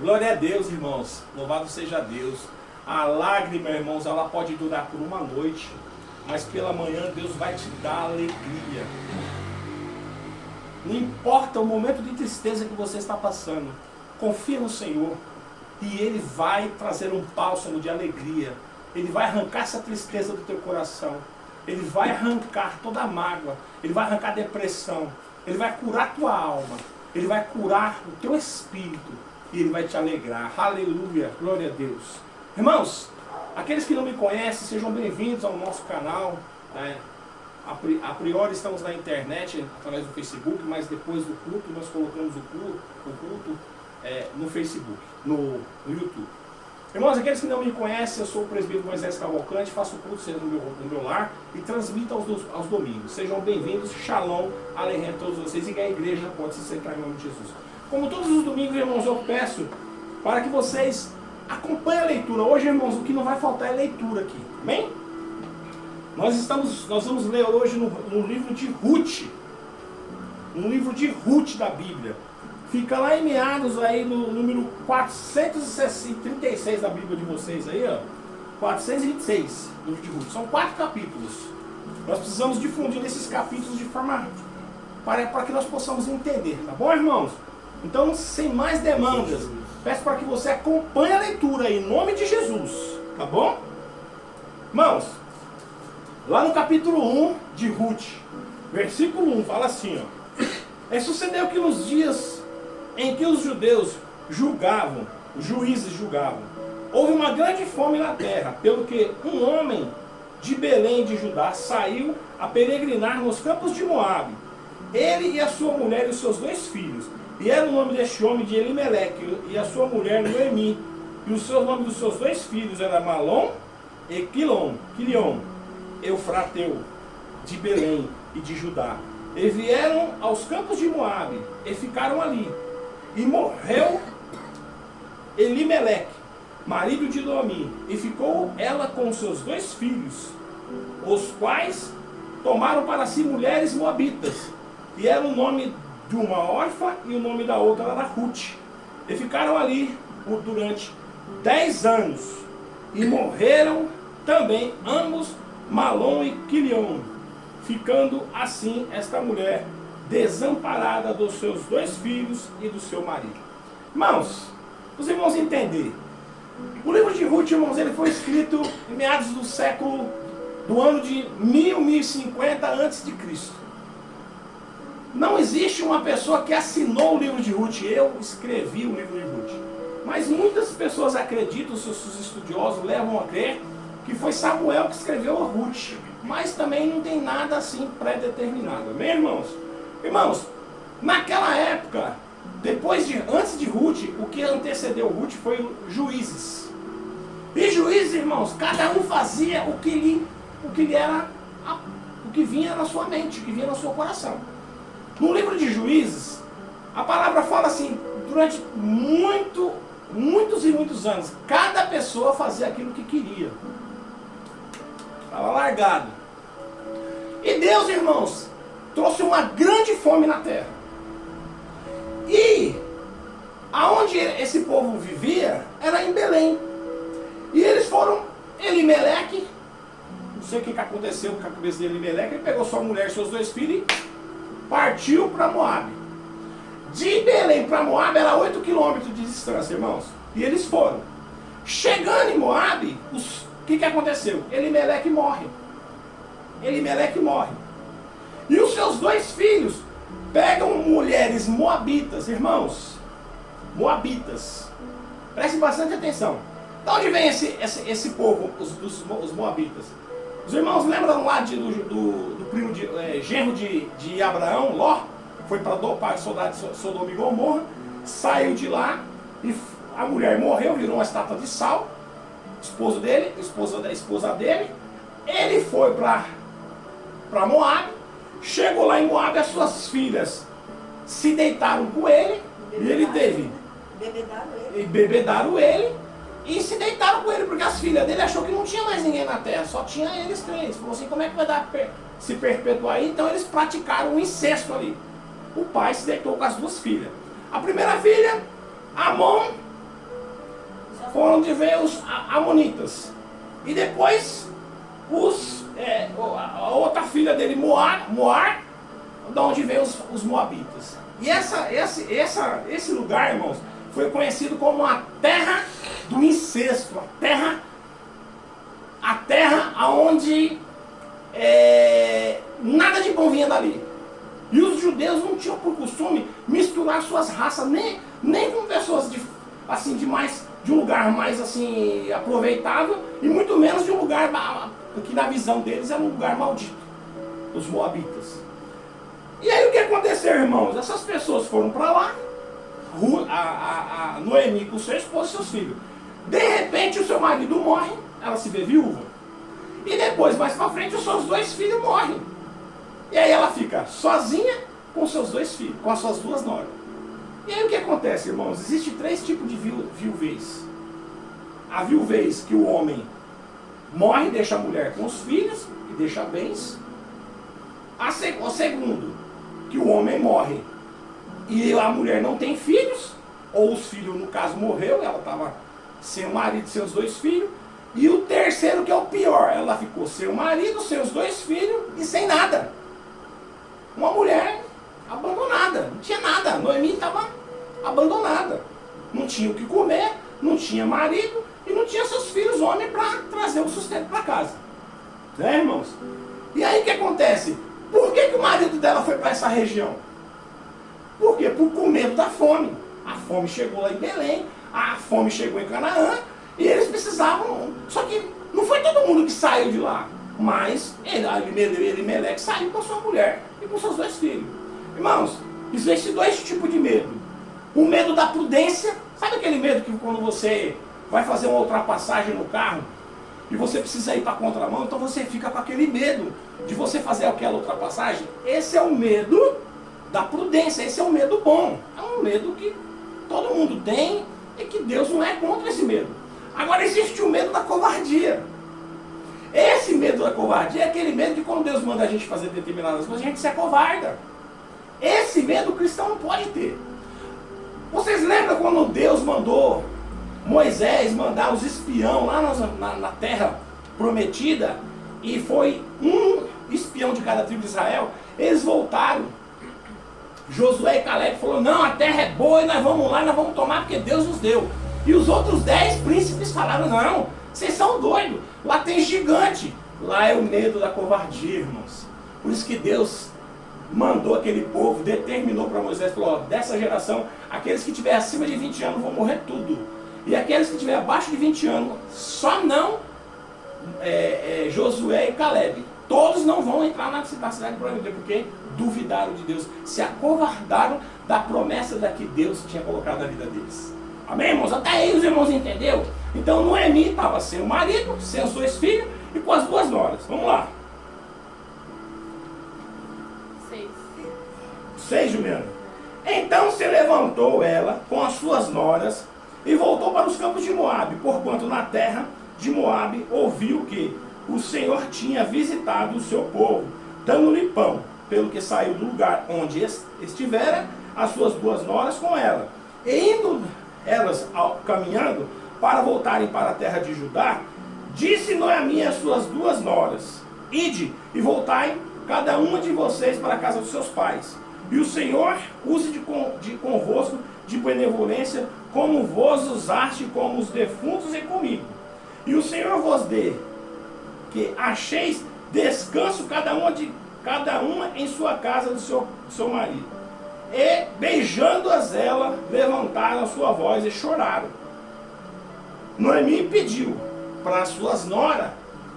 Glória a Deus, irmãos. Louvado seja Deus. A lágrima, irmãos, ela pode durar por uma noite, mas pela manhã Deus vai te dar alegria. Não importa o momento de tristeza que você está passando, confia no Senhor e Ele vai trazer um bálsamo de alegria. Ele vai arrancar essa tristeza do teu coração. Ele vai arrancar toda a mágoa. Ele vai arrancar a depressão. Ele vai curar a tua alma. Ele vai curar o teu espírito. E Ele vai te alegrar. Aleluia, glória a Deus. Irmãos, aqueles que não me conhecem, sejam bem-vindos ao nosso canal. A priori estamos na internet, através do Facebook, mas depois do culto nós colocamos o culto no Facebook, no YouTube. Irmãos, aqueles que não me conhecem, eu sou o presbítero Moisés Cavalcante, faço o culto no meu lar e transmito aos domingos. Sejam bem-vindos, shalom, aleluia a todos vocês e que a igreja pode se centrar em nome de Jesus. Como todos os domingos, irmãos, eu peço para que vocês acompanhem a leitura. Hoje, irmãos, o que não vai faltar é leitura aqui, amém? Nós vamos ler hoje no livro de Ruth, no livro de Ruth da Bíblia. Fica lá em meados aí no número 436 da Bíblia de vocês aí, ó. 426 do livro de Ruth. São 4 capítulos. Nós precisamos difundir esses capítulos de forma para que nós possamos entender, tá bom, irmãos? Então, sem mais demandas, peço para que você acompanhe a leitura aí, em nome de Jesus, tá bom? Irmãos, lá no capítulo 1 de Ruth, versículo 1, fala assim, ó. Sucedeu que nos dias em que os judeus julgavam, os juízes julgavam, houve uma grande fome na terra, pelo que um homem de Belém de Judá saiu a peregrinar nos campos de Moabe, ele e a sua mulher e os seus 2 filhos, e era o nome deste homem de Elimeleque, e a sua mulher Noemi, e o nome dos seus 2 filhos era Malom e Quilion, Eufrateu, de Belém e de Judá. E vieram aos campos de Moabe, e ficaram ali. E morreu Elimeleque, marido de Noemi, e ficou ela com seus 2 filhos, os quais tomaram para si mulheres moabitas, e era o nome de uma órfã e o nome da outra era Ruth. E ficaram ali durante 10 anos, e morreram também ambos, Malom e Quilion, ficando assim esta mulher desamparada dos seus 2 filhos e do seu marido. Irmãos, os irmãos entenderem, o livro de Ruth, irmãos, ele foi escrito em meados do ano de 1050 a.C. Não existe uma pessoa que assinou o livro de Ruth. Eu escrevi o livro de Ruth. Mas muitas pessoas acreditam, os estudiosos levam a crer que foi Samuel que escreveu a Ruth. Mas também não tem nada assim pré-determinado. Amém, irmãos? Irmãos, naquela época, antes de Ruth, o que antecedeu Ruth foi Juízes. E Juízes, irmãos, cada um fazia o que vinha na sua mente, o que vinha no seu coração. No livro de Juízes, a palavra fala assim, durante muitos e muitos anos, cada pessoa fazia aquilo que queria. Estava largado. E Deus, irmãos, trouxe uma grande fome na terra. E aonde esse povo vivia era em Belém. E eles foram, Elimeleque, não sei o que aconteceu com a cabeça de Elimeleque, ele pegou sua mulher e seus 2 filhos e partiu para Moabe. De Belém para Moabe era 8 quilômetros de distância, irmãos. E eles foram. Chegando em Moabe, o que aconteceu? Elimeleque morre. E os seus 2 filhos pegam mulheres moabitas, irmãos. Moabitas. Prestem bastante atenção. De onde vem esse povo, os moabitas? Os irmãos lembram lá do primo genro de Abraão, Ló? Foi para dopar soldado de Sodoma e Gomorra, saiu de lá e a mulher morreu, virou uma estátua de sal. Esposa dele. Ele foi para Moabe. Chegou lá em Moabe, as suas filhas se deitaram com ele. E ele teve. Bebedaram ele. E se deitaram com ele, porque as filhas dele achou que não tinha mais ninguém na terra, só tinha eles 3. Falou assim, como é que vai dar se perpetuar aí? Então eles praticaram um incesto ali. O pai se deitou com as 2 filhas. A primeira filha, Amon, foi onde veio os amonitas. E depois a outra filha dele, Moar, de onde veio os moabitas. E esse lugar, irmãos, foi conhecido como a terra do incesto, a terra onde nada de bom vinha dali. E os judeus não tinham por costume misturar suas raças, nem com pessoas de um lugar mais assim aproveitável, e muito menos de um lugar que na visão deles era um lugar maldito, os moabitas. E aí o que aconteceu, irmãos? Essas pessoas foram para lá, a Noemi com seu esposo e seus filhos. De repente o seu marido morre, ela se vê viúva. E depois, mais para frente, os seus 2 filhos morrem. E aí ela fica sozinha com seus 2 filhos, com as suas 2 noras. E aí o que acontece, irmãos? Existem 3 tipos de viuvez. A viuvez que o homem morre, deixa a mulher com os filhos e deixa bens. O segundo, que o homem morre e a mulher não tem filhos, ou os filhos, no caso, morreu, ela estava sem o marido e seus 2 filhos. E o terceiro, que é o pior, ela ficou sem o marido, seus 2 filhos e sem nada. Uma mulher abandonada, não tinha nada. A Noemi estava abandonada. Não tinha o que comer, não tinha marido e não tinha seus filhos homens para trazer o sustento para casa. Né, irmãos? E aí o que acontece? Por que o marido dela foi para essa região? Por quê? Com medo da fome. A fome chegou lá em Belém, a fome chegou em Canaã, e eles precisavam. Só que não foi todo mundo que saiu de lá. Mas Elimeleque saiu com a sua mulher e com seus 2 filhos. Irmãos, existem 2 tipos de medo. O medo da prudência. Sabe aquele medo que quando você vai fazer uma ultrapassagem no carro e você precisa ir para a contramão, então você fica com aquele medo de você fazer aquela ultrapassagem? Esse é o medo da prudência, esse é um medo bom. É um medo que todo mundo tem e que Deus não é contra esse medo. Agora existe o medo da covardia. Esse medo da covardia é aquele medo que quando Deus manda a gente fazer determinadas coisas, a gente se acovarda. Esse medo o cristão não pode ter. Vocês lembram quando Deus mandou Moisés mandar os espião lá na terra prometida, e foi um espião de cada tribo de Israel? Eles voltaram. Josué e Caleb falaram: não, a terra é boa e nós vamos lá e nós vamos tomar porque Deus nos deu. E os outros 10 príncipes falaram: não, vocês são doidos, lá tem gigante. Lá é o medo da covardia, irmãos. Por isso que Deus mandou aquele povo, determinou para Moisés, falou: ó, dessa geração, aqueles que tiverem acima de 20 anos vão morrer tudo. E aqueles que tiverem abaixo de 20 anos, só não Josué e Caleb. Todos não vão entrar na cidade prometida, porque duvidaram de Deus, se acovardaram da promessa da que Deus tinha colocado na vida deles. Amém, irmãos? Até aí os irmãos entenderam? Então Noemi estava sem o marido, sem os 2 filhos e com as 2 noras. Vamos lá. 6, Juliana. Então se levantou ela com as suas noras e voltou para os campos de Moabe, porquanto na terra de Moabe ouviu que o Senhor tinha visitado o seu povo, dando-lhe pão, pelo que saiu do lugar onde estivera as suas 2 noras com ela. E indo elas caminhando para voltarem para a terra de Judá, disse Noemi às suas 2 noras: ide e voltai cada uma de vocês para a casa dos seus pais. E o Senhor use convosco de benevolência, como vos usaste com os defuntos e comigo. E o Senhor vos dê que acheis descanso cada uma em sua casa do seu marido. E beijando-as ela, levantaram a sua voz e choraram. Noemi pediu para as suas noras,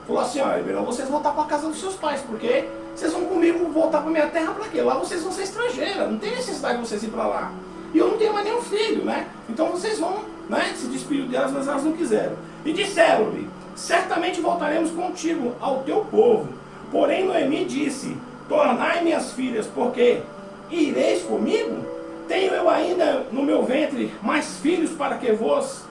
falou assim: ó, é melhor vocês voltar para a casa dos seus pais, porque vocês vão comigo voltar para minha terra para quê? Lá vocês vão ser estrangeiras, não tem necessidade de vocês ir para lá. E eu não tenho mais nenhum filho, né? Então vocês vão, né, se despedir delas, mas elas não quiseram. E disseram-lhe: certamente voltaremos contigo ao teu povo. Porém Noemi disse: tornai minhas filhas, porque ireis comigo? Tenho eu ainda no meu ventre mais filhos para que vós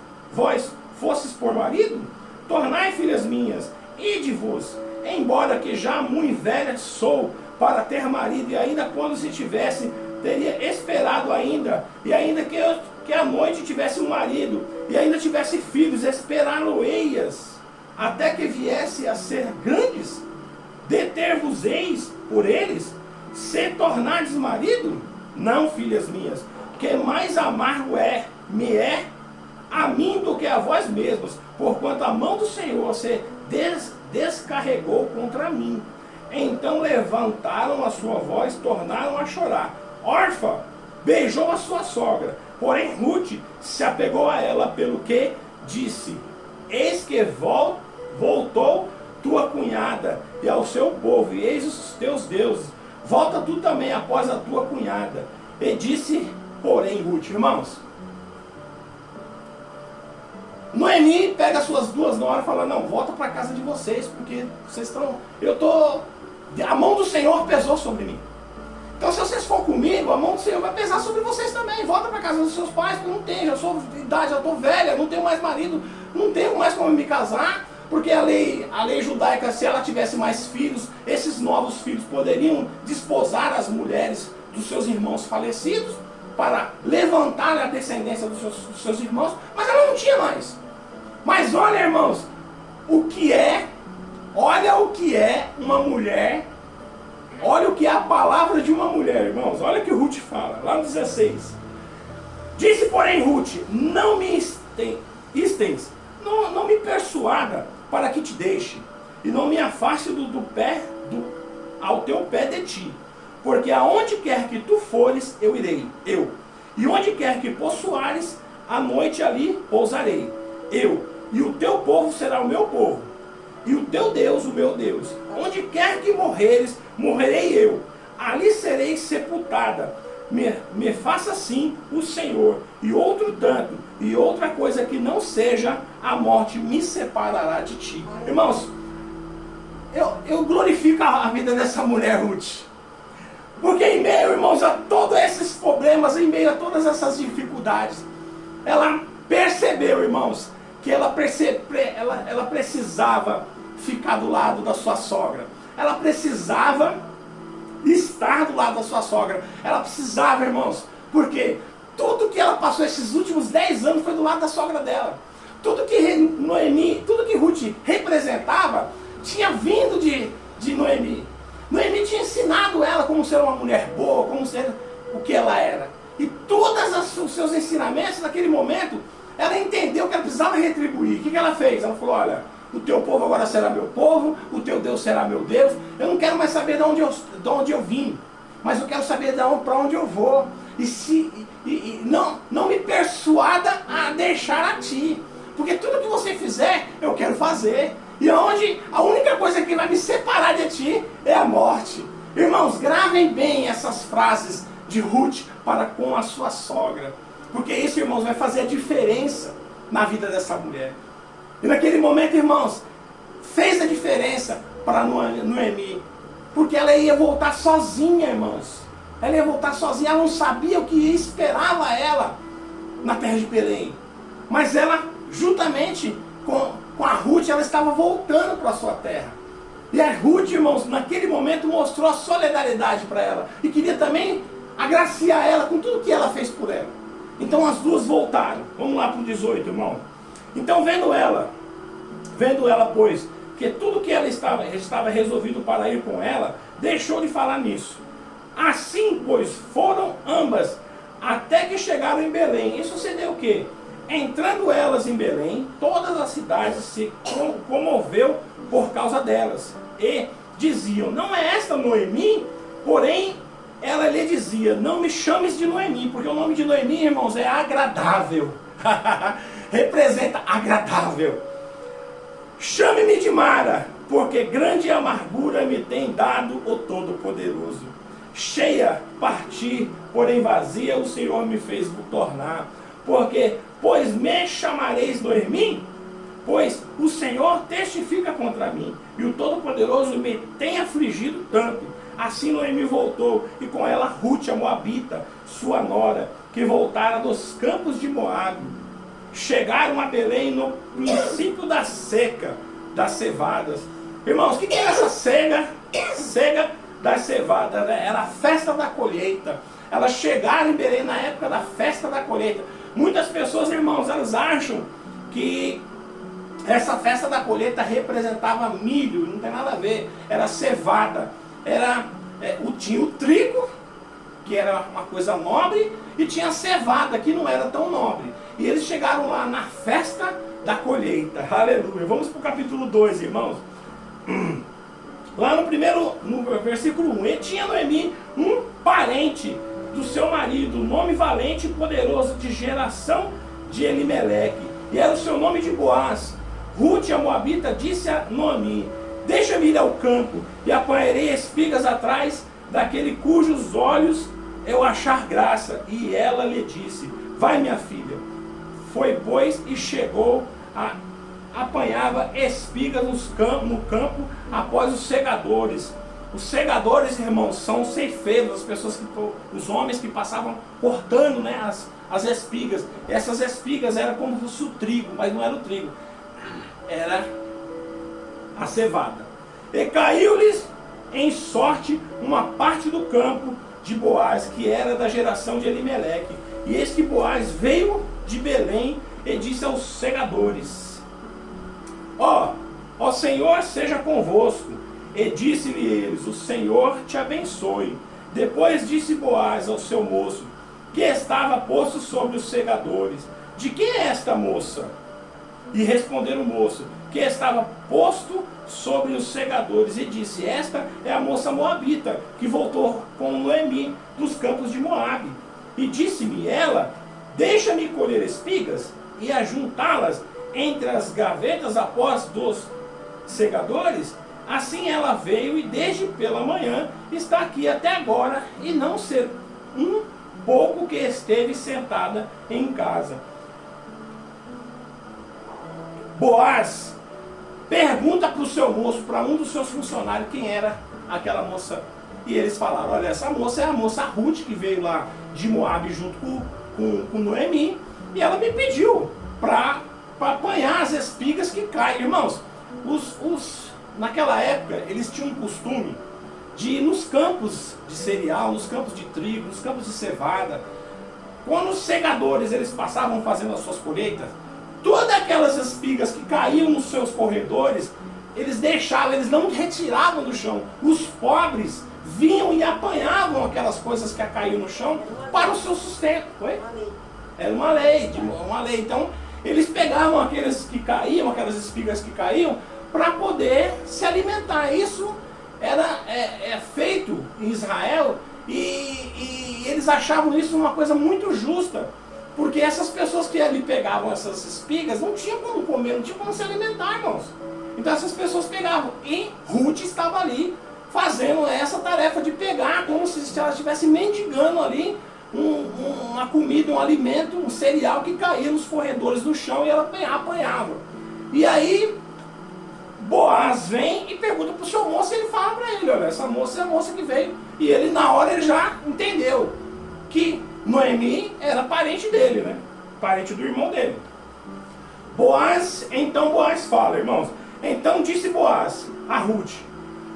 fosses por marido? Tornai, filhas minhas, ide-vos, embora que já muito velha sou para ter marido, e ainda quando se tivesse, teria esperado ainda, e ainda que eu que à noite tivesse um marido e ainda tivesse filhos, esperá-lo-eias até que viesse a ser grandes? Deter-vos-eis por eles, se tornardes marido? Não, filhas minhas, que mais amargo me é a mim do que a vós mesmos, porquanto a mão do Senhor se descarregou contra mim. Então levantaram a sua voz, tornaram a chorar. Orfa beijou a sua sogra, porém Ruth se apegou a ela, pelo que disse: eis que voltou tua cunhada e ao seu povo, e eis os teus deuses. Volta tu também após a tua cunhada. E disse, porém, Ruth, irmãos, Noemi pega as suas duas noras e fala: não, volta para a casa de vocês, porque vocês estão, a mão do Senhor pesou sobre mim. Então, se vocês for comigo, a mão do Senhor vai pesar sobre vocês também. Volta para a casa dos seus pais, porque não tem, já sou de idade, já estou velha, não tenho mais marido, não tenho mais como me casar, porque a lei judaica, se ela tivesse mais filhos, esses novos filhos poderiam desposar as mulheres dos seus irmãos falecidos, para levantar a descendência dos seus irmãos, mas ela não tinha mais. Mas olha, irmãos, olha o que é uma mulher, olha o que é a palavra de uma mulher, irmãos. Olha o que Ruth fala, lá no 16. Disse, porém, Ruth, não me não me persuada para que te deixe, e não me afaste ao teu pé de ti. Porque aonde quer que tu fores, eu irei, e onde quer que possuares, à noite ali pousarei, e o teu povo será o meu povo, e o teu Deus o meu Deus. Onde quer que morreres, morrerei eu, ali serei sepultada. Me faça assim o Senhor, e outro tanto, e outra coisa que não seja a morte me separará de ti. Irmãos, eu glorifico a vida dessa mulher Ruth. Porque em meio, irmãos, a todos esses problemas, em meio a todas essas dificuldades, ela percebeu, irmãos, que ela precisava ficar do lado da sua sogra. Ela precisava estar do lado da sua sogra. Ela precisava, irmãos, porque tudo que ela passou esses últimos 10 anos foi do lado da sogra dela. Tudo que Noemi, tudo que Ruth representava, tinha vindo de Noemi. Noemi tinha ensinado ela como ser uma mulher boa, como ser o que ela era. E todos os seus ensinamentos, naquele momento, ela entendeu que ela precisava retribuir. O que ela fez? Ela falou: olha, o teu povo agora será meu povo, o teu Deus será meu Deus. Eu não quero mais saber de onde eu vim, mas eu quero saber para onde eu vou. Não me persuada a deixar a ti, porque tudo que você fizer, eu quero fazer. E a única coisa que vai me separar de ti é a morte. Irmãos, gravem bem essas frases de Ruth para com a sua sogra. Porque isso, irmãos, vai fazer a diferença na vida dessa mulher. E naquele momento, irmãos, fez a diferença para Noemi. Porque ela ia voltar sozinha, irmãos. Ela ia voltar sozinha, ela não sabia o que esperava ela na terra de Belém. Mas ela, juntamente com a Ruth, ela estava voltando para a sua terra. E a Ruth, irmãos, naquele momento mostrou a solidariedade para ela. E queria também agraciar ela com tudo que ela fez por ela. Então as duas voltaram. Vamos lá para o 18, irmão. Então vendo ela, pois, que tudo que ela estava resolvido para ir com ela, deixou de falar nisso. Assim, pois, foram ambas, até que chegaram em Belém. E sucedeu o quê? Entrando elas em Belém, todas as cidades se comoveu por causa delas. E diziam: não é esta Noemi? Porém, ela lhe dizia: não me chames de Noemi, porque o nome de Noemi, irmãos, é agradável. Representa agradável. Chame-me de Mara, porque grande amargura me tem dado o Todo-Poderoso. Cheia, parti, porém vazia, o Senhor me fez tornar. Pois me chamareis Noemi? Pois o Senhor testifica contra mim, e o Todo-Poderoso me tem afligido tanto. Assim Noemi voltou, e com ela Ruth, a Moabita, sua nora, que voltara dos campos de Moabe. Chegaram a Belém no princípio da seca das cevadas. Irmãos, o que era essa cega das cevadas? Era a festa da colheita. Elas chegaram em Belém na época da festa da colheita. Muitas pessoas, irmãos, elas acham que essa festa da colheita representava milho, não tem nada a ver, era cevada, tinha o trigo, que era uma coisa nobre, e tinha a cevada, que não era tão nobre. E eles chegaram lá na festa da colheita, aleluia. Vamos para o capítulo 2, irmãos. Lá no versículo 1, e tinha Noemi um parente do seu marido, nome valente e poderoso, de geração de Elimeleque, e era o seu nome de Boaz. Ruth, a moabita, disse a Noemi: deixa-me ir ao campo, e apanharei espigas atrás daquele cujos olhos eu achar graça. E ela lhe disse: vai, minha filha. Foi, pois, e chegou, apanhava espigas no campo após os segadores. Os segadores, irmãos, são os ceifeiros, as pessoas os homens que passavam cortando, né, as espigas. Essas espigas eram como se fosse o trigo, mas não era o trigo, era a cevada. E caiu-lhes em sorte uma parte do campo de Boaz, que era da geração de Elimeleque. E eis que Boaz veio de Belém e disse aos segadores: ó Senhor seja convosco. E disse-lhe eles: o Senhor te abençoe. Depois disse Boaz ao seu moço, que estava posto sobre os segadores: de quem é esta moça? E responderam o moço, que estava posto sobre os segadores, e disse: esta é a moça moabita, que voltou com Noemi dos campos de Moabe. E disse-me ela: deixa-me colher espigas e ajuntá-las entre as gavetas após dos segadores. Assim ela veio, e desde pela manhã está aqui até agora, e não ser um pouco que esteve sentada em casa. Boaz pergunta para o seu moço, para um dos seus funcionários, quem era aquela moça. E eles falaram: olha, essa moça é a moça Ruth, que veio lá de Moabe junto com Noemi, e ela me pediu para apanhar as espigas que caem. Irmãos, naquela época eles tinham um costume de ir nos campos de cereal, nos campos de trigo, nos campos de cevada. Quando os segadores eles passavam fazendo as suas colheitas, todas aquelas espigas que caíam nos seus corredores, eles deixavam, eles não retiravam do chão. Os pobres vinham e apanhavam aquelas coisas que caíam no chão para o seu sustento. Foi? Era uma lei. Então, eles pegavam aqueles que caíam, aquelas espigas que caíam, para poder se alimentar. Isso era feito em Israel, e eles achavam isso uma coisa muito justa, porque essas pessoas que ali pegavam essas espigas não tinham como comer, não tinham como se alimentar, irmãos. Então essas pessoas pegavam, e Ruth estava ali fazendo essa tarefa de pegar, como se ela estivesse mendigando ali uma comida, um alimento, um cereal que caía nos corredores do chão, e ela apanhava. E aí Boaz vem e pergunta para o seu moço, e ele fala para ele: olha, essa moça é a moça que veio. E ele na hora ele já entendeu que Noemi era parente dele, né? Parente do irmão dele. Então Boaz fala, irmãos: então disse Boaz a Ruth: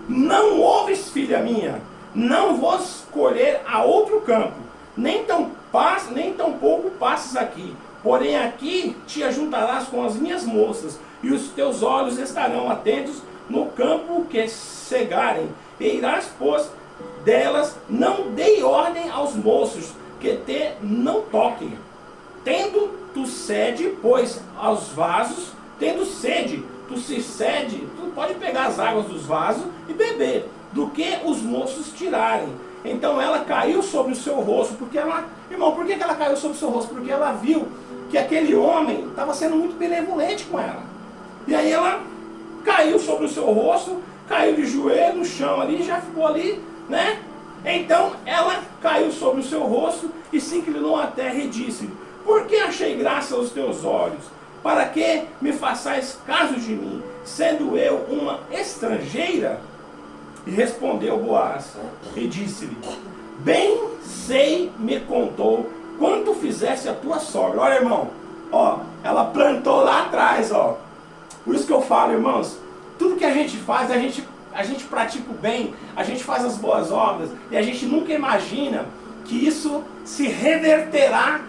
não ouves, filha minha, não vos colher a outro campo, nem tampouco passes aqui, porém aqui te ajuntarás com as minhas moças, e os teus olhos estarão atentos no campo que cegarem, e irás, pois, delas. Não dei ordem aos moços que te não toquem. Tendo tu sede, pois, aos vasos, tendo sede, tu pode pegar as águas dos vasos e beber, do que os moços tirarem. Então ela caiu sobre o seu rosto, porque ela, irmão, por que ela caiu sobre o seu rosto? Porque ela viu que aquele homem estava sendo muito benevolente com ela. E aí ela caiu sobre o seu rosto, caiu de joelho no chão ali, já ficou ali, né? Então ela caiu sobre o seu rosto e se inclinou à terra e disse: por que achei graça aos teus olhos? Para que me façais caso de mim, sendo eu uma estrangeira? E respondeu Boaz e disse-lhe: bem sei, me contou, quanto fizesse a tua sogra. Olha, irmão, ó, ela plantou lá atrás, ó. Por isso que eu falo, irmãos, tudo que a gente faz, a gente pratica o bem, a gente faz as boas obras, e a gente nunca imagina que isso se reverterá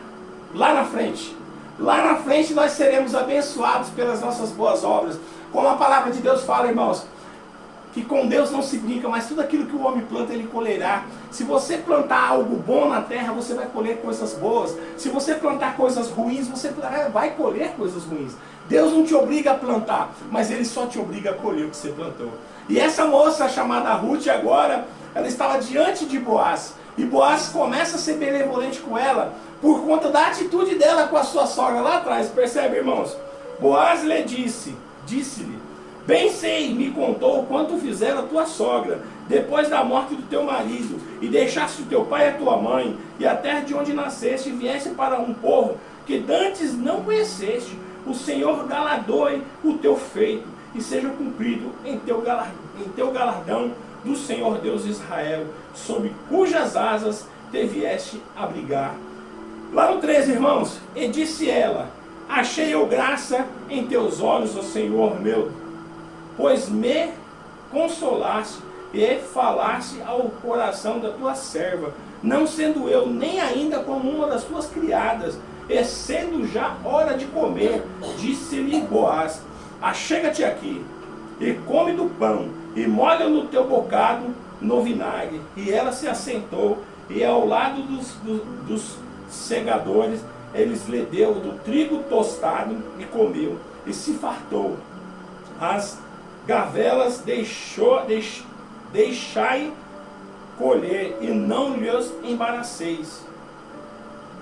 lá na frente. Lá na frente nós seremos abençoados pelas nossas boas obras. Como a palavra de Deus fala, irmãos, que com Deus não se brinca, mas tudo aquilo que o homem planta, ele colherá. Se você plantar algo bom na terra, você vai colher coisas boas. Se você plantar coisas ruins, você vai colher coisas ruins. Deus não te obriga a plantar, mas Ele só te obriga a colher o que você plantou. E essa moça chamada Ruth agora, ela estava diante de Boaz. E Boaz começa a ser benevolente com ela, por conta da atitude dela com a sua sogra lá atrás. Percebe, irmãos? Boaz lhe disse-lhe: bem sei, me contou quanto fizera a tua sogra, depois da morte do teu marido, e deixaste o teu pai e a tua mãe, e a terra de onde nasceste, e viesse para um povo que dantes não conheceste. O Senhor galardoe o teu feito, e seja cumprido em teu galardão do Senhor Deus de Israel, sob cujas asas te vieste abrigar. Lá no 13, irmãos, e disse ela: achei eu graça em teus olhos, ó Senhor meu, pois me consolaste e falaste ao coração da tua serva, não sendo eu nem ainda como uma das tuas criadas, e sendo já hora de comer. Disse-lhe Boaz: achega-te aqui, e come do pão, e molha no teu bocado no vinagre. E ela se assentou, e ao lado dos segadores, eles lhe deu do trigo tostado, e comeu, e se fartou. As gavelas deixai colher, e não lhes embaraceis.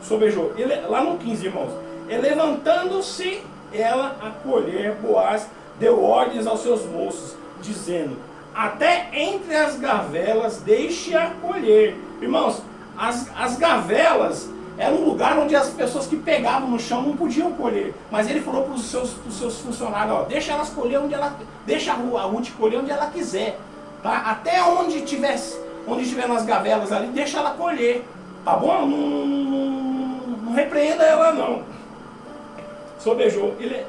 Sobejou. Lá no 15, irmãos. E levantando-se ela a colher, Boaz deu ordens aos seus moços, dizendo: até entre as gavelas deixe-a colher. Irmãos, as gavelas era um lugar onde as pessoas que pegavam no chão não podiam colher. Mas ele falou para os seus funcionários: ó, deixa elas colher onde ela, deixa a Ruth colher onde ela quiser, tá? Até onde estiver nas gavelas ali, deixa ela colher, tá bom? Não repreenda ela não. Sobejou. Ele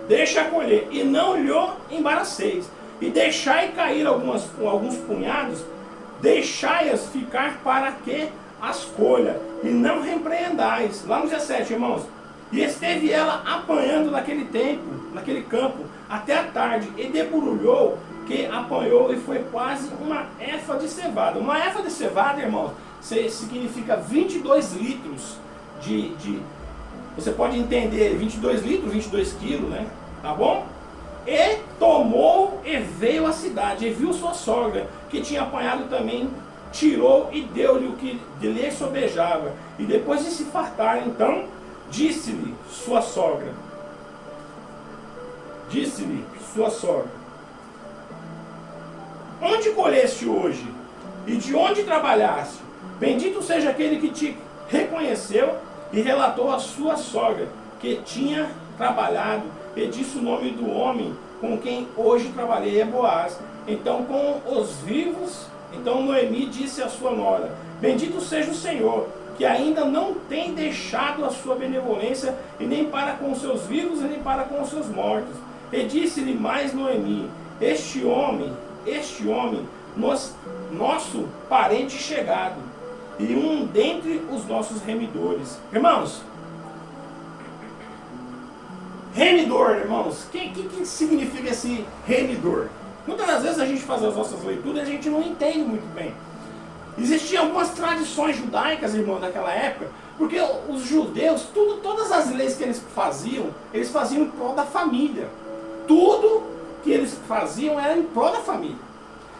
deixa colher, e não lhe embaraceis, e deixai cair alguns punhados, deixai-as ficar para que as colha, e não repreendais. Lá no 17, irmãos. E esteve ela apanhando naquele campo, até a tarde, e deburulhou, que apanhou, e foi quase uma efa de cevada. Uma efa de cevada, irmãos, significa 22 litros você pode entender, 22 litros, 22 quilos, né? Tá bom? E tomou e veio à cidade, e viu sua sogra, que tinha apanhado também, tirou e deu-lhe o que lhe sobejava. E depois de se fartar, então, disse-lhe sua sogra, onde colheste hoje? E de onde trabalhaste? Bendito seja aquele que te reconheceu, e relatou a sua sogra que tinha trabalhado, e disse o nome do homem com quem hoje trabalhei é Boaz. Então Noemi disse à sua nora: bendito seja o Senhor, que ainda não tem deixado a sua benevolência, e nem para com os seus vivos, e nem para com os seus mortos. E disse-lhe mais Noemi: este homem, nosso parente chegado, e um dentre os nossos remidores. Irmãos, remidor, irmãos, o que significa esse remidor? Muitas das vezes a gente faz as nossas leituras e a gente não entende muito bem. Existiam algumas tradições judaicas, irmão, daquela época, porque os judeus, todas as leis que eles faziam em prol da família. Tudo que eles faziam era em prol da família.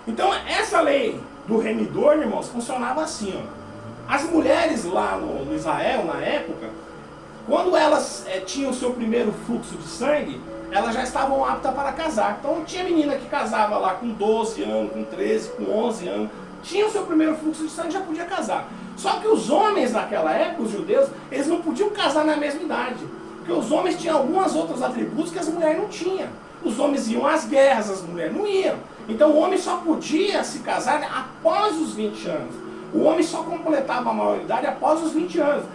Então essa lei do remidor, irmãos, funcionava assim, ó. As mulheres lá no Israel, na época, quando elas tinham o seu primeiro fluxo de sangue, elas já estavam aptas para casar. Então tinha menina que casava lá com 12 anos, com 13, com 11 anos, tinha o seu primeiro fluxo de sangue, já podia casar. Só que os homens naquela época, os judeus, eles não podiam casar na mesma idade, porque os homens tinham alguns outros atributos que as mulheres não tinham. Os homens iam às guerras, as mulheres não iam. Então o homem só podia se casar após os 20 anos. O homem só completava a maioridade após os 20 anos.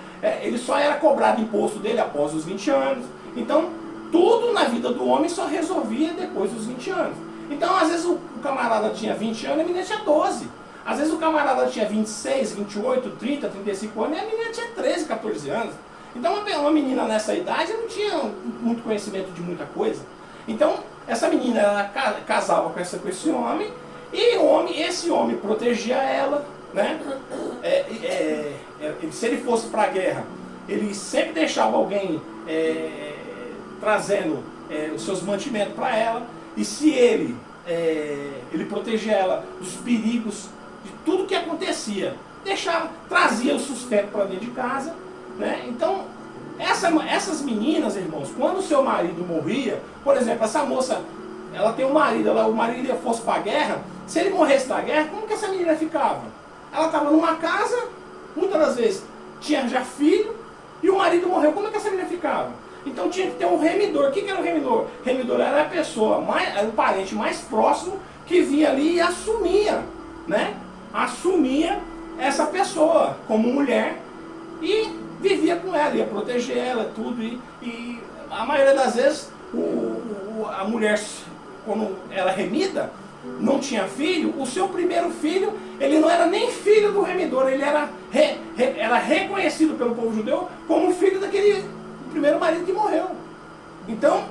Ele só era cobrado imposto dele após os 20 anos. Então, tudo na vida do homem só resolvia depois dos 20 anos. Então, às vezes o camarada tinha 20 anos e a menina tinha 12. Às vezes o camarada tinha 26, 28, 30, 35 anos e a menina tinha 13, 14 anos. Então uma menina nessa idade não tinha muito conhecimento de muita coisa. Então essa menina ela casava com esse homem, e esse homem protegia ela, né? Se ele fosse para a guerra, ele sempre deixava alguém trazendo os seus mantimentos para ela, e se ele protegia ela dos perigos, de tudo que acontecia, trazia o sustento para dentro de casa, né? Então, essas meninas, irmãos, quando o seu marido morria, por exemplo, essa moça, ela tem um marido, o marido fosse para a guerra, se ele morresse na guerra, como que essa menina ficava? Ela estava numa casa, muitas das vezes tinha já filho, e o marido morreu, como é que essa menina ficava? Então tinha que ter um remidor. O que era o remidor? O remidor era a pessoa, era o parente mais próximo que vinha ali e assumia, né? Assumia essa pessoa como mulher e vivia com ela, ia proteger ela, tudo. E a maioria das vezes a mulher, quando era remida, não tinha filho, o seu primeiro filho, ele não era nem filho do remidor, ele era reconhecido pelo povo judeu como filho daquele primeiro marido que morreu. Então,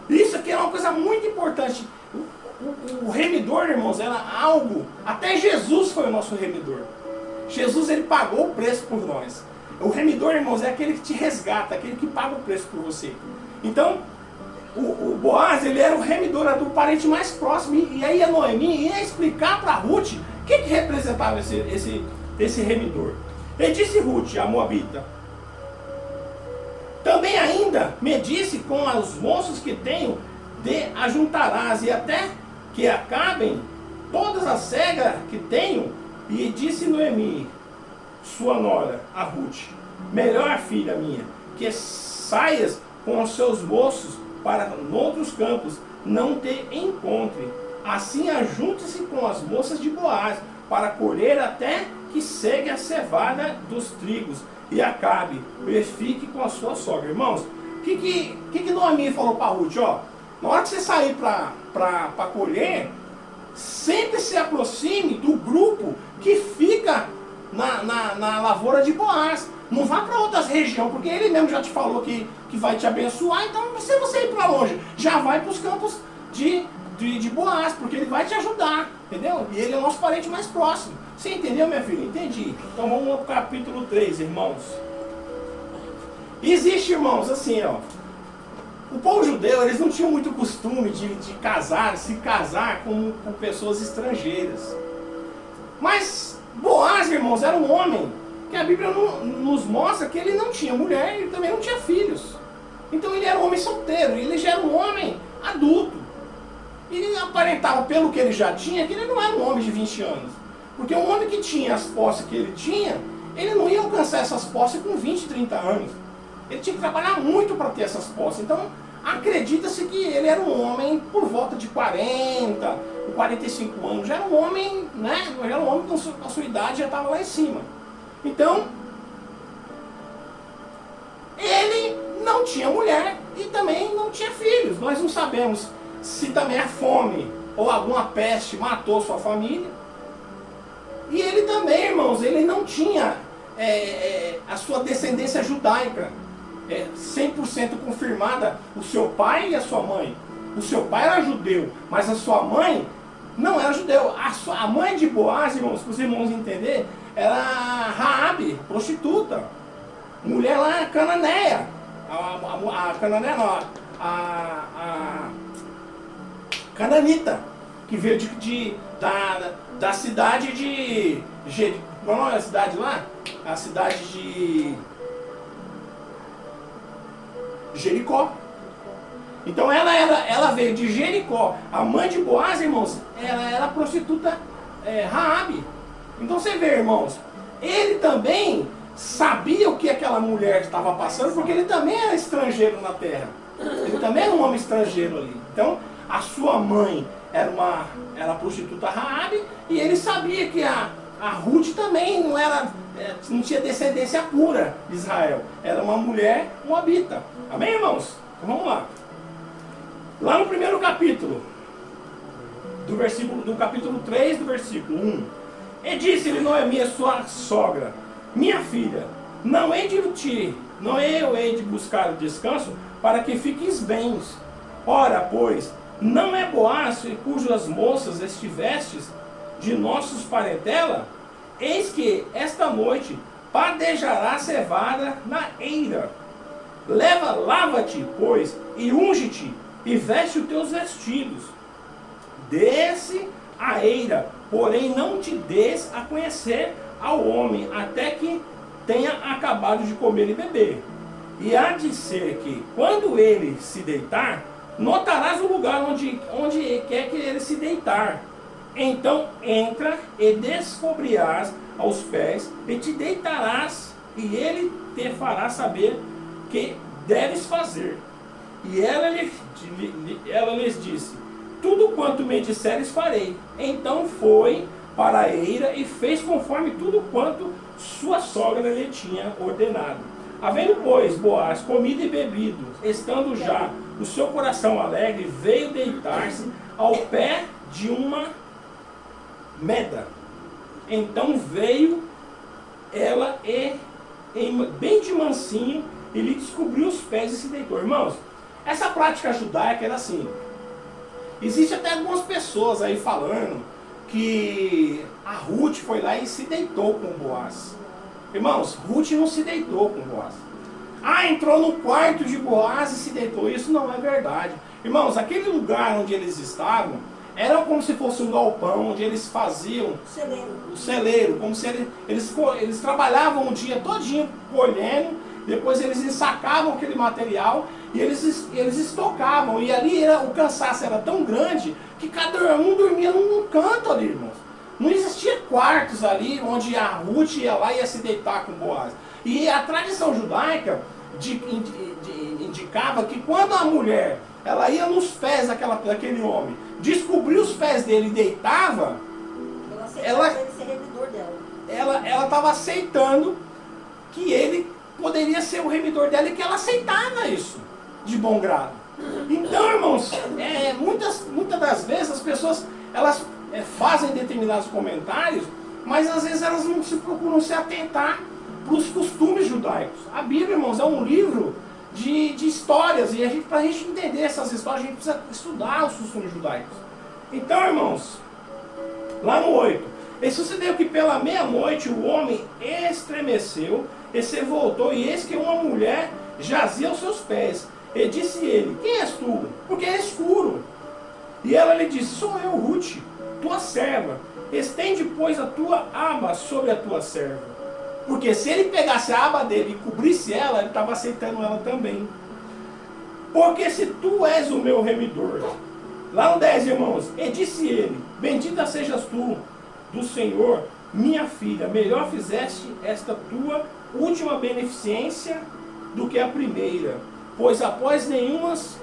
isso aqui é uma coisa muito importante. O remidor, irmãos, era algo, até Jesus foi o nosso remidor. Jesus, ele pagou o preço por nós. O remidor, irmãos, é aquele que te resgata, aquele que paga o preço por você. Então, o Boaz, ele era o remidor, era do parente mais próximo, e aí a Noemi ia explicar para Ruth o que representava esse remidor. Ele disse Ruth, a Moabita: também ainda me disse, com os moços que tenho, ajuntarás, e até que acabem todas as cegas que tenho. E disse Noemi, sua nora, a Ruth: melhor, filha minha, que saias com os seus moços para noutros campos, não te encontre. Assim ajunte-se com as moças de Boaz, para colher até que segue a cevada dos trigos, e acabe, e fique com a sua sogra. Irmãos, o que Noemi falou para Ruth? Ó, na hora que você sair para colher, sempre se aproxime do grupo que fica na lavoura de Boaz. Não vá para outras regiões, porque ele mesmo já te falou que vai te abençoar. Então não precisa você ir para longe, já vai para os campos de Boaz, porque ele vai te ajudar, entendeu? E ele é o nosso parente mais próximo. Você entendeu, minha filha? Entendi. Então vamos ao capítulo 3, irmãos. Existe, irmãos, assim, ó, o povo judeu, eles não tinham muito costume de se casar com pessoas estrangeiras. Mas Boaz, irmãos, era um homem que a Bíblia nos mostra que ele não tinha mulher e também não tinha filhos. Então ele era um homem solteiro, ele já era um homem adulto. Ele aparentava, pelo que ele já tinha, que ele não era um homem de 20 anos. Porque um homem que tinha as posses que ele tinha, ele não ia alcançar essas posses com 20, 30 anos. Ele tinha que trabalhar muito para ter essas posses. Então, acredita-se que ele era um homem por volta de 40, 45 anos. Já era um homem, né? Já era um homem com a sua idade já estava lá em cima. Então, ele não tinha mulher e também não tinha filhos. Nós não sabemos se também a fome ou alguma peste matou sua família. E ele também, irmãos, ele não tinha a sua descendência judaica 100% confirmada. O seu pai e a sua mãe. O seu pai era judeu, mas a sua mãe não era judeu. A mãe de Boaz, irmãos, para os irmãos entenderem, era Raabe, prostituta. Mulher lá cananeia. A cananeia não, a cananita, que veio da cidade de qual é a cidade lá? A cidade de Jericó. Então ela veio de Jericó. A mãe de Boaz, irmãos, ela era a prostituta Raabe. Então você vê, irmãos, ele também sabia o que aquela mulher estava passando, porque ele também era estrangeiro na terra. Ele também era um homem estrangeiro ali. Então, a sua mãe era a prostituta Raabe, e ele sabia que a Ruth também não tinha descendência pura de Israel. Era uma mulher moabita. Amém, irmãos? Então vamos lá. Lá no primeiro capítulo, do capítulo 3, do versículo 1. E disse-lhe Noemi, sua sogra: minha filha, não hei de te não eu hei de buscar o descanso para que fiques bens. Ora, pois, não é Boaz cujas moças estivestes de nossos parentela? Eis que esta noite padejará cevada na eira. Lava-te, pois, e unge-te, e veste os teus vestidos. Desce a eira, porém não te des a conhecer ao homem, até que tenha acabado de comer e beber. E há de ser que, quando ele se deitar, notarás o lugar onde quer que ele se deitar. Então entra e descobrirás aos pés, e te deitarás, e ele te fará saber que deves fazer. E ela lhes disse: tudo quanto me disseres farei. Então foi para a eira e fez conforme tudo quanto sua sogra lhe tinha ordenado. Havendo, pois, Boaz comido e bebido, estando já o seu coração alegre, veio deitar-se ao pé de uma meda. Então veio ela bem de mansinho, e lhe descobriu os pés e se deitou. Irmãos, essa prática judaica era assim. Existe até algumas pessoas aí falando que a Ruth foi lá e se deitou com Boaz. Irmãos, Ruth não se deitou com Boaz. Entrou no quarto de Boaz e se deitou. Isso não é verdade. Irmãos, aquele lugar onde eles estavam era como se fosse um galpão, onde eles faziam o celeiro, como se eles trabalhavam o dia todinho colhendo, depois eles ensacavam aquele material e eles estocavam. E ali o cansaço era tão grande que cada um dormia num canto ali, irmãos. Não existia quartos ali onde a Ruth ia lá e ia se deitar com Boaz. E a tradição judaica indicava que quando a mulher ela ia nos pés daquele homem, descobria os pés dele e deitava, ela ser remidor dela. Ela estava aceitando que ele poderia ser o remidor dela e que ela aceitava isso de bom grado. Então, irmãos, muitas das vezes as pessoas elas fazem determinados comentários, mas às vezes elas não se procuram se atentar para os costumes judaicos. A Bíblia, irmãos, é um livro de histórias, e para a gente entender essas histórias, a gente precisa estudar os costumes judaicos. Então, irmãos, lá no 8, e sucedeu que pela meia-noite o homem estremeceu, e se voltou, e eis que uma mulher jazia aos seus pés. E disse ele: quem és tu? Porque é escuro. E ela lhe disse: sou eu, Ruth, tua serva. Estende, pois, a tua aba sobre a tua serva. Porque se ele pegasse a aba dele e cobrisse ela, ele estava aceitando ela também. Porque se tu és o meu remidor. Lá no 10, irmãos, e disse ele: bendita sejas tu do Senhor, minha filha, melhor fizeste esta tua última beneficência do que a primeira, pois após nenhuns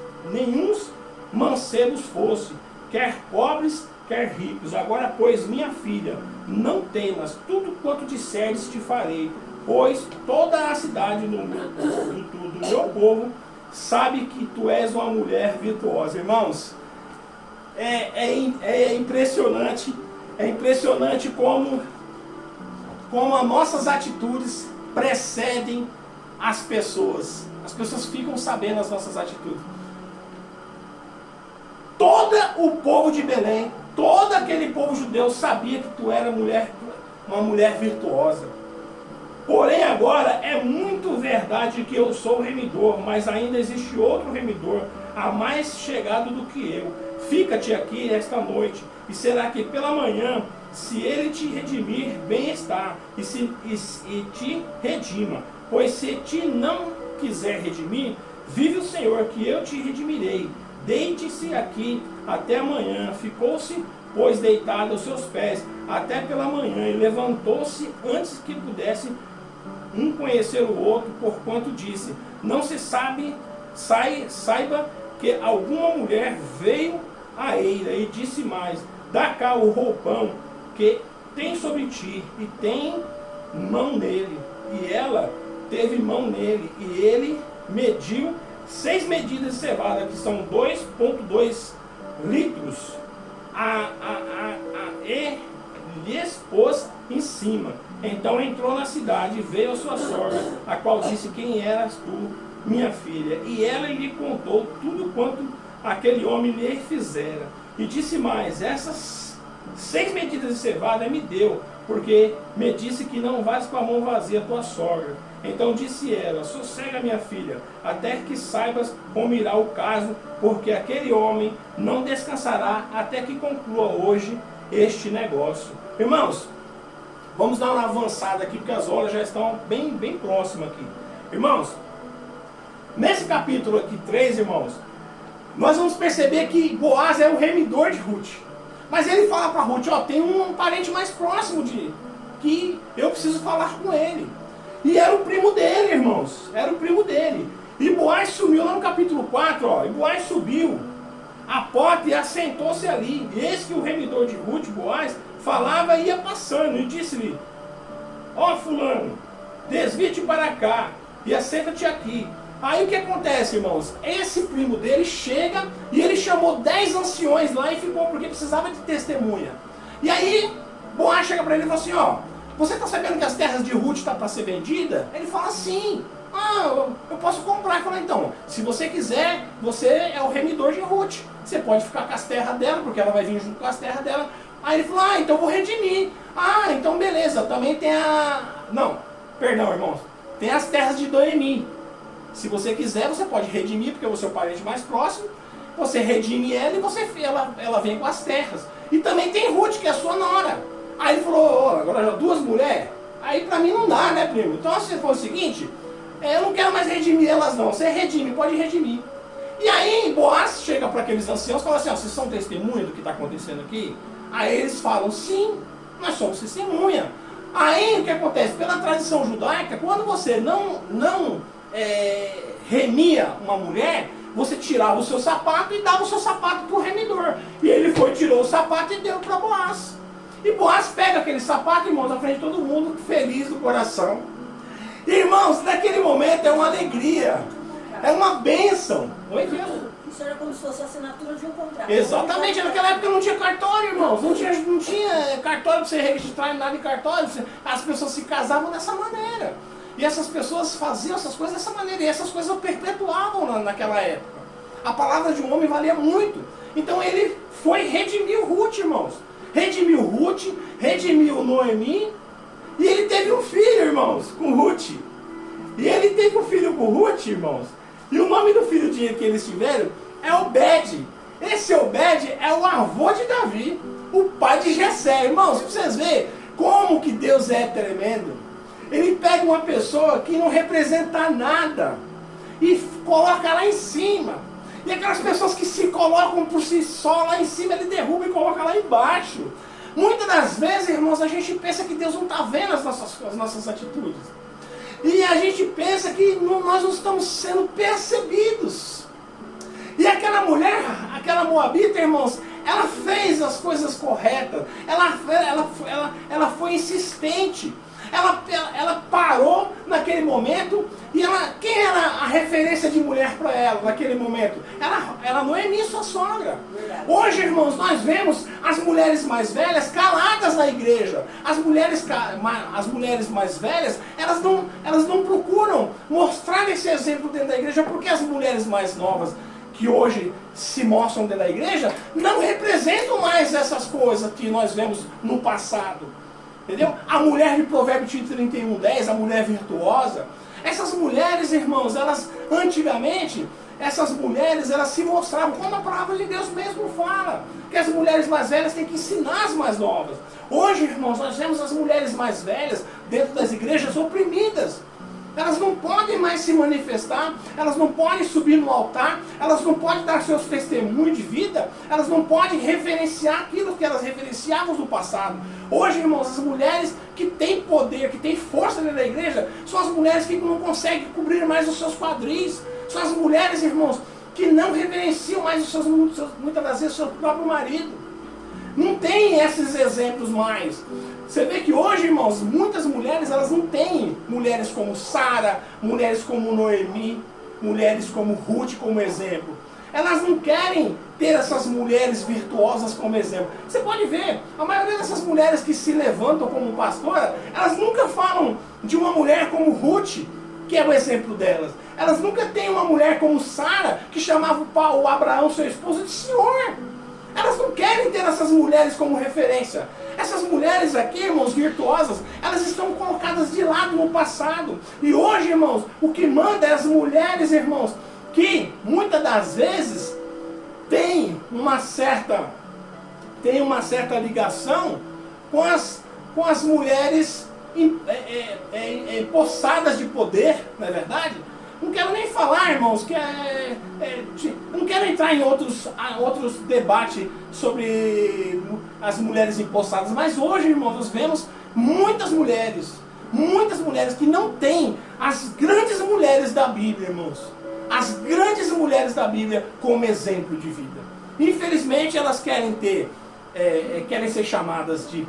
mancebos fosse, quer pobres, quer ricos. Agora, pois, minha filha, não temas, tudo quanto disseres te farei, pois toda a cidade do meu povo sabe que tu és uma mulher virtuosa. Irmãos, é impressionante como as nossas atitudes precedem as pessoas. As pessoas ficam sabendo as nossas atitudes. Todo o povo de Belém, todo aquele povo judeu sabia que tu era uma mulher virtuosa. Porém agora é muito verdade que eu sou o remidor, mas ainda existe outro remidor, a mais chegado do que eu. Fica-te aqui esta noite, e será que pela manhã, se ele te redimir, bem está, e te redima. Pois se te não quiser redimir, vive o Senhor, que eu te redimirei. Deite-se aqui até amanhã. Ficou-se, pois, deitado aos seus pés até pela manhã, e levantou-se antes que pudesse um conhecer o outro, porquanto disse: não se saiba que alguma mulher veio à eira. E disse mais: dá cá o roupão que tem sobre ti, e tem mão nele. E ela teve mão nele, e ele mediu 6 medidas de cevada, que são 2,2 litros, e lhes pôs em cima. Então entrou na cidade e veio a sua sogra, a qual disse: quem eras tu, minha filha? E ela lhe contou tudo quanto aquele homem lhe fizera. E disse mais: essas 6 medidas de cevada me deu, porque me disse que não vais com a mão vazia tua sogra. Então disse ela: sossega, minha filha, até que saibas como irá o caso, porque aquele homem não descansará até que conclua hoje este negócio. Irmãos, vamos dar uma avançada aqui, porque as horas já estão bem próximas aqui. Irmãos, nesse capítulo aqui 3, irmãos, nós vamos perceber que Boaz é o remidor de Ruth. Mas ele fala para Ruth: ó, tem um parente mais próximo que eu preciso falar com ele. E era o primo dele, irmãos. Era o primo dele. E Boaz sumiu lá no capítulo 4, ó. E Boaz subiu à porta e assentou-se ali. E eis que o remidor de Ruth, Boaz, falava e ia passando. E disse-lhe: ó, fulano, desvie-te para cá e assenta-te aqui. Aí o que acontece, irmãos? Esse primo dele chega e ele chamou 10 anciões lá e ficou, porque precisava de testemunha. E aí Boaz chega para ele e fala assim: ó, você está sabendo que as terras de Ruth estão para ser vendida? Ele fala: sim. Ah, eu posso comprar. Ele fala: então, se você quiser, você é o remidor de Ruth. Você pode ficar com as terras dela, porque ela vai vir junto com as terras dela. Aí ele falou: ah, então eu vou redimir. Ah, então beleza, também tem a... Não, perdão, irmãos. Tem as terras de Noemi. Se você quiser, você pode redimir, porque você é o parente mais próximo. Você redime ela e ela vem com as terras. E também tem Ruth, que é a sua nora. Aí ele falou: oh, agora já 2 mulheres? Aí pra mim não dá, né, primo? Então se for o seguinte, eu não quero mais redimir elas não. Você redime, pode redimir. E aí Boaz chega para aqueles anciãos e fala assim: ó, vocês são testemunha do que está acontecendo aqui? Aí eles falam: sim, nós somos testemunha. Aí o que acontece? Pela tradição judaica, quando você não remia uma mulher, você tirava o seu sapato e dava o seu sapato para o remidor. E ele foi, tirou o sapato e deu para Boaz. E Boaz pega aquele sapato, irmãos, na frente de todo mundo, feliz do coração. Irmãos, naquele momento é uma alegria, é uma bênção. Oi, Deus. Isso era como se fosse a assinatura de um contrato. Exatamente, naquela época não tinha cartório, irmãos. Não tinha cartório para você registrar nada em cartório. As pessoas se casavam dessa maneira. E essas pessoas faziam essas coisas dessa maneira. E essas coisas perpetuavam naquela época. A palavra de um homem valia muito. Então ele foi redimir Ruth, irmãos. Redimiu Ruth, redimiu Noemi. E ele teve um filho, irmãos, com Ruth. E ele teve um filho com Ruth, irmãos. E o nome do filho que eles tiveram é Obed. Esse Obed é o avô de Davi, o pai de Jessé. Irmãos, para vocês verem como que Deus é tremendo. Ele pega uma pessoa que não representa nada e coloca lá em cima. E aquelas pessoas que se colocam por si só lá em cima, ele derruba e coloca lá embaixo. Muitas das vezes, irmãos, a gente pensa que Deus não está vendo as nossas atitudes. E a gente pensa que nós não estamos sendo percebidos. E aquela mulher, aquela moabita, irmãos, ela fez as coisas corretas. Ela foi insistente. Ela parou naquele momento. E quem era a referência de mulher para ela naquele momento? Ela Noemi, sua sogra. Verdade. Hoje, irmãos, nós vemos as mulheres mais velhas caladas na igreja. As mulheres mais velhas, elas não procuram mostrar esse exemplo dentro da igreja, porque as mulheres mais novas que hoje se mostram dentro da igreja não representam mais essas coisas que nós vemos no passado. Entendeu? A mulher de Provérbios 31:10, a mulher virtuosa. Essas mulheres, irmãos, antigamente, essas mulheres, elas se mostravam, como a palavra de Deus mesmo fala, que as mulheres mais velhas têm que ensinar as mais novas. Hoje, irmãos, nós vemos as mulheres mais velhas dentro das igrejas oprimidas. Elas não podem mais se manifestar, elas não podem subir no altar, elas não podem dar seus testemunhos de vida, elas não podem referenciar aquilo que elas referenciavam no passado. Hoje, irmãos, as mulheres que têm poder, que têm força dentro da igreja, são as mulheres que não conseguem cobrir mais os seus quadris. São as mulheres, irmãos, que não reverenciam mais muitas das vezes o seu próprio marido. Não tem esses exemplos mais. Você vê que hoje, irmãos, muitas mulheres, elas não têm mulheres como Sara, mulheres como Noemi, mulheres como Ruth como exemplo. Elas não querem ter essas mulheres virtuosas como exemplo. Você pode ver, a maioria dessas mulheres que se levantam como pastora, elas nunca falam de uma mulher como Ruth, que é o exemplo delas. Elas nunca têm uma mulher como Sara, que chamava o Abraão, seu esposo, de Senhor. Elas não querem ter essas mulheres como referência. Essas mulheres aqui, irmãos, virtuosas, elas estão colocadas de lado no passado. E hoje, irmãos, o que manda é as mulheres, irmãos, que muitas das vezes tem uma certa ligação com as mulheres empossadas de poder, não é verdade? Não quero nem falar, irmãos, não quero entrar em outros debates sobre as mulheres empossadas, mas hoje, irmãos, nós vemos muitas mulheres que não têm as grandes mulheres da Bíblia, irmãos. As grandes mulheres da Bíblia como exemplo de vida. Infelizmente, elas querem ser chamadas de...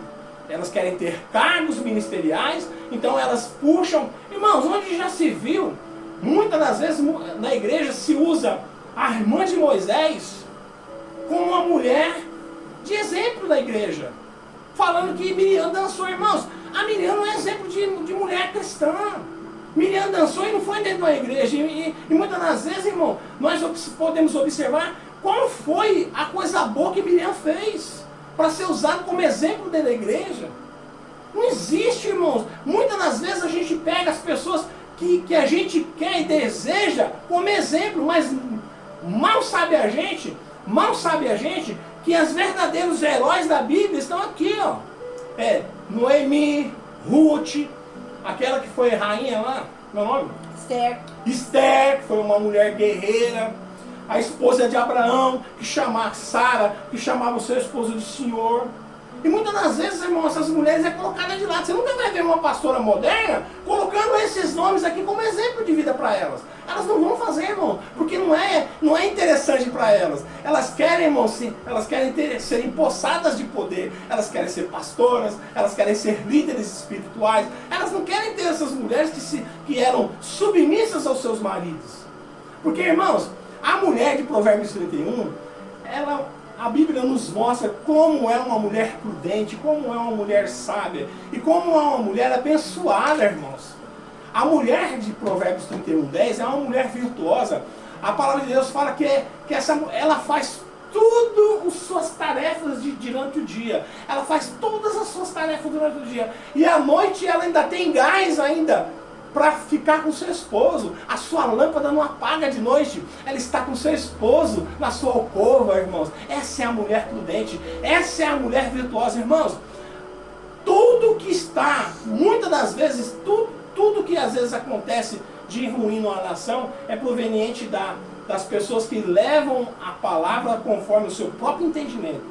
Elas querem ter cargos ministeriais, então elas puxam... Irmãos, onde já se viu, muitas das vezes na igreja se usa a irmã de Moisés como uma mulher de exemplo da igreja. Falando que Miriam dançou, irmãos. A Miriam não é exemplo de mulher cristã. Miriam dançou e não foi dentro da igreja. E muitas das vezes, irmão, nós podemos observar qual foi a coisa boa que Miriam fez para ser usado como exemplo dentro da igreja. Não existe, irmãos. Muitas das vezes a gente pega as pessoas que a gente quer e deseja como exemplo, mas mal sabe a gente que os verdadeiros heróis da Bíblia estão aqui, ó. Noemi, Ruth, aquela que foi rainha lá, meu nome? Esther, que foi uma mulher guerreira. A esposa de Abraão, que chamava Sara, que chamava o seu esposo de Senhor. E muitas das vezes, irmão, essas mulheres é colocada de lado. Você nunca vai ver uma pastora moderna colocando esses nomes aqui como exemplo de vida para elas. Elas não vão fazer, irmão, porque não é interessante para elas. Elas querem, irmão, sim, elas querem ser empossadas de poder. Elas querem ser pastoras, elas querem ser líderes espirituais. Elas não querem ter essas mulheres que eram submissas aos seus maridos. Porque, irmãos, a mulher de Provérbios 31, a Bíblia nos mostra como é uma mulher prudente, como é uma mulher sábia e como é uma mulher abençoada, irmãos. A mulher de Provérbios 31:10 é uma mulher virtuosa. A palavra de Deus fala que ela faz tudo as suas tarefas durante o dia. Ela faz todas as suas tarefas durante o dia. E à noite ela ainda tem gás para ficar com seu esposo. A sua lâmpada não apaga de noite. Ela está com seu esposo na sua alcova, irmãos. Essa é a mulher prudente. Essa é a mulher virtuosa, irmãos. Tudo que está, muitas das vezes, tudo que às vezes acontece de ruim numa nação é proveniente das pessoas que levam a palavra conforme o seu próprio entendimento.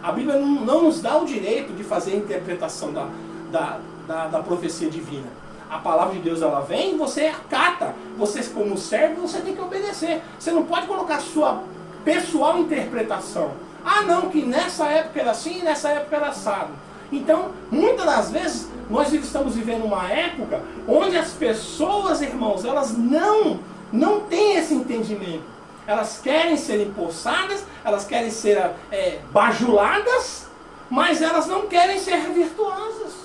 A Bíblia não nos dá o direito de fazer a interpretação da profecia divina. A palavra de Deus, ela vem e você acata. Você, como servo, você tem que obedecer. Você não pode colocar sua pessoal interpretação. Ah, não, que nessa época era assim e nessa época era assado. Então, muitas das vezes, nós estamos vivendo uma época onde as pessoas, irmãos, elas não têm esse entendimento. Elas querem ser empossadas, elas querem ser bajuladas, mas elas não querem ser virtuosas.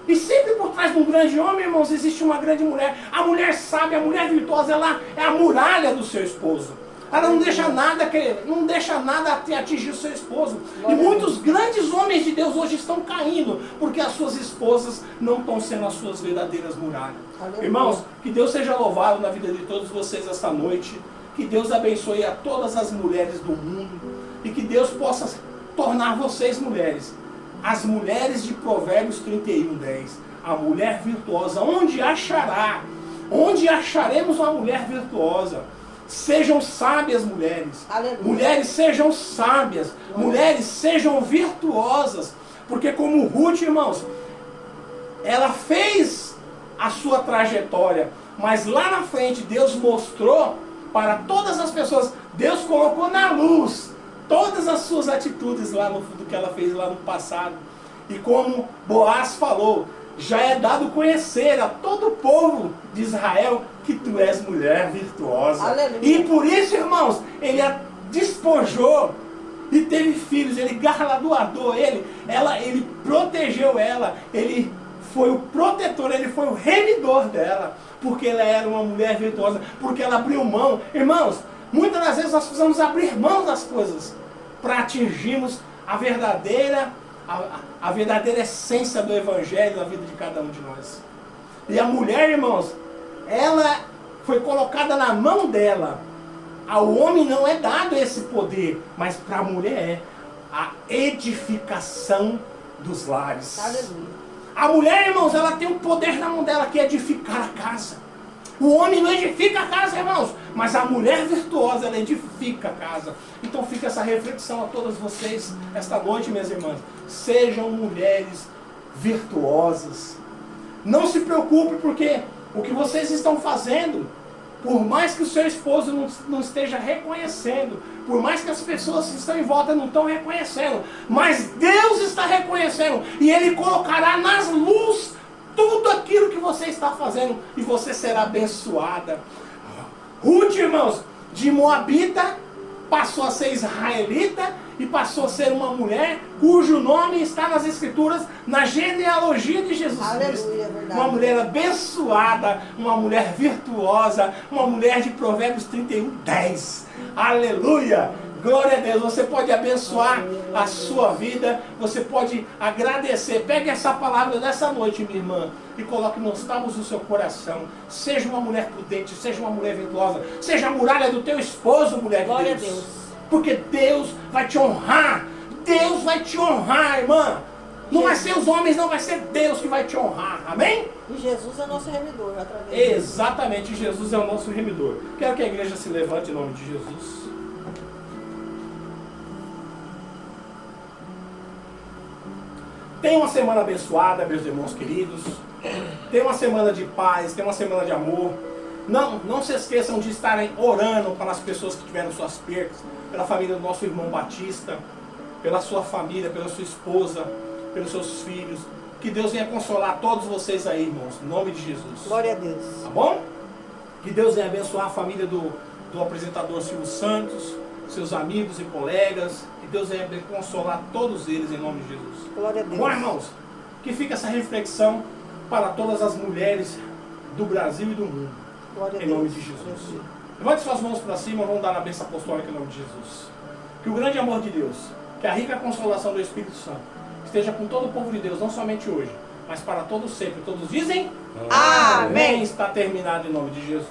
E sempre por trás de um grande homem, irmãos, existe uma grande mulher. A mulher sábia, a mulher virtuosa, ela é a muralha do seu esposo. Ela não deixa nada atingir o seu esposo. E muitos grandes homens de Deus hoje estão caindo, porque as suas esposas não estão sendo as suas verdadeiras muralhas. Irmãos, que Deus seja louvado na vida de todos vocês esta noite. Que Deus abençoe a todas as mulheres do mundo. E que Deus possa tornar vocês mulheres. As mulheres de Provérbios 31:10. A mulher virtuosa. Onde acharemos uma mulher virtuosa? Sejam sábias, mulheres. Aleluia. Mulheres, sejam sábias. Mulheres, sejam virtuosas. Porque como Ruth, irmãos, ela fez a sua trajetória. Mas lá na frente, Deus mostrou para todas as pessoas. Deus colocou na luz todas as suas atitudes do que ela fez lá no passado. E como Boaz falou, já é dado conhecer a todo o povo de Israel que tu és mulher virtuosa. Aleluia. E por isso, irmãos, ele despojou e teve filhos, ele galardoou ele protegeu ela, ele foi o protetor, ele foi o remidor dela, porque ela era uma mulher virtuosa, porque ela abriu mão. Irmãos, muitas das vezes nós precisamos abrir mão das coisas para atingirmos a verdadeira essência do Evangelho na vida de cada um de nós. E a mulher, irmãos, ela foi colocada na mão dela. Ao homem não é dado esse poder, mas para a mulher é a edificação dos lares. Aleluia. A mulher, irmãos, ela tem um poder na mão dela que é edificar a casa. O homem não edifica a casa, irmãos, mas a mulher virtuosa, ela edifica a casa. Então fica essa reflexão a todas vocês esta noite, minhas irmãs. Sejam mulheres virtuosas. Não se preocupe, porque o que vocês estão fazendo, por mais que o seu esposo não esteja reconhecendo, por mais que as pessoas que estão em volta não estão reconhecendo, mas Deus está reconhecendo, e Ele colocará nas luzes tudo aquilo que você está fazendo, e você será abençoada. Ruth, irmãos, de Moabita, passou a ser israelita, e passou a ser uma mulher cujo nome está nas Escrituras, na genealogia de Jesus Cristo. Aleluia, verdade. Uma mulher abençoada, uma mulher virtuosa, uma mulher de Provérbios 31:10. Aleluia! Glória a Deus. Você pode abençoar a sua vida, você pode agradecer. Pegue essa palavra dessa noite, minha irmã, e coloque nos tábuas do seu coração. Seja uma mulher prudente, seja uma mulher virtuosa, seja a muralha do teu esposo, mulher de Glória Deus. a Deus. Porque Deus vai te honrar. Deus vai te honrar, irmã. Não vai ser os homens, não vai ser Deus que vai te honrar. Amém? E Jesus é nosso remidor, através dele. Exatamente, Jesus é o nosso remidor. Quero que a igreja se levante em nome de Jesus. Tenha uma semana abençoada, meus irmãos queridos. Tenha uma semana de paz, tenha uma semana de amor. Não se esqueçam de estarem orando pelas pessoas que tiveram suas percas, pela família do nosso irmão Batista, pela sua família, pela sua esposa, pelos seus filhos. Que Deus venha consolar todos vocês aí, irmãos, em nome de Jesus. Glória a Deus. Tá bom? Que Deus venha abençoar a família do apresentador Silvio Santos, seus amigos e colegas. Que Deus venha consolar todos eles em nome de Jesus. Glória a Deus. Bom, irmãos, que fica essa reflexão para todas as mulheres do Brasil e do mundo. Glória a Em Deus. nome de Jesus. Levante suas mãos para cima, vamos dar a bênção apostólica em nome de Jesus. Que o grande amor de Deus, que a rica consolação do Espírito Santo esteja com todo o povo de Deus, não somente hoje, mas para todos sempre. Todos dizem? Amém. Está terminado em nome de Jesus.